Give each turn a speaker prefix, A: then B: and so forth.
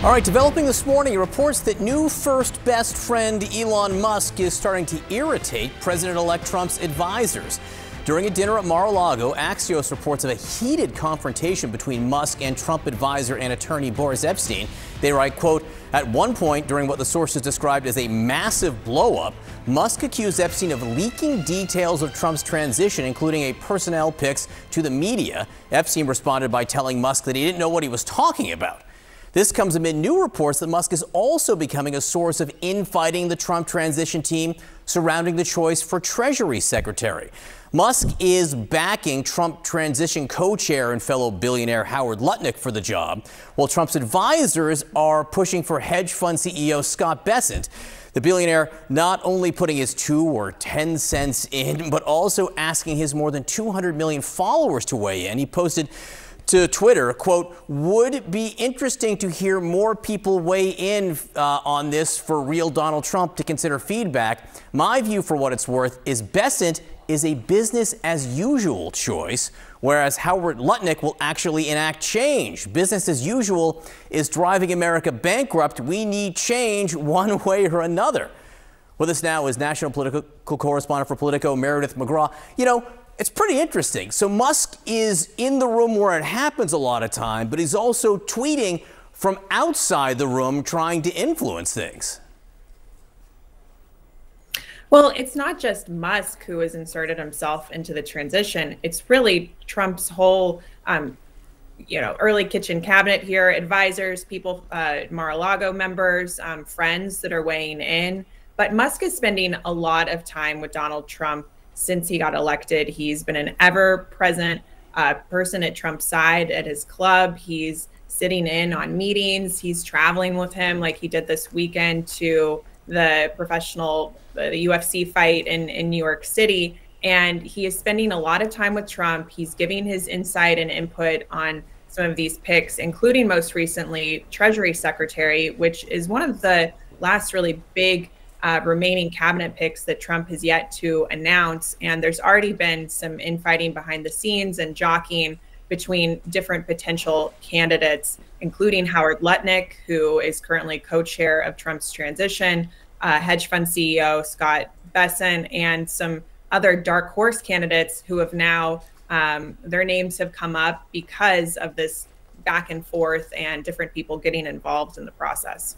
A: All right, developing this morning, reports that new first best friend Elon Musk is starting to irritate President-elect Trump's advisors. During a dinner at Mar-a-Lago, Axios reports of a heated confrontation between Musk and Trump advisor and attorney Boris Epstein. They write, quote, at one point during what the sources described as a massive blow-up, Musk accused Epstein of leaking details of Trump's transition, including a personnel pics to the media. Epstein responded by telling Musk that he didn't know what he was talking about. This comes amid new reports that Musk is also becoming a source of infighting the Trump transition team surrounding the choice for Treasury Secretary. Musk is backing Trump transition co-chair and fellow billionaire Howard Lutnick for the job, while Trump's advisors are pushing for hedge fund CEO Scott Bessent. The billionaire not only putting his 2 or 10 cents in, but also asking his more than 200 million followers to weigh in. He posted to Twitter, quote, would be interesting to hear more people weigh in on this for real Donald Trump to consider feedback. My view, for what it's worth, is Bessent is a business as usual choice, whereas Howard Lutnick will actually enact change. Business as usual is driving America bankrupt. We need change one way or another. With us now is national political correspondent for Politico, Meredith McGraw. You know, it's pretty interesting. So Musk is in the room where it happens a lot of time, but he's also tweeting from outside the room trying to influence things.
B: Well, it's not just Musk who has inserted himself into the transition. It's really Trump's whole, early kitchen cabinet here, advisors, people, Mar-a-Lago members, friends that are weighing in. But Musk is spending a lot of time with Donald Trump since he got elected. He's been an ever-present person at Trump's side at his club. He's sitting in on meetings. He's traveling with him, like he did this weekend to the the UFC fight in New York City. And he is spending a lot of time with Trump. He's giving his insight and input on some of these picks, including most recently Treasury Secretary, which is one of the last really big remaining cabinet picks that Trump has yet to announce. And there's already been some infighting behind the scenes and jockeying between different potential candidates, including Howard Lutnick, who is currently co-chair of Trump's transition, hedge fund CEO Scott Bessent, and some other dark horse candidates who have now, their names have come up because of this back and forth and different people getting involved in the process.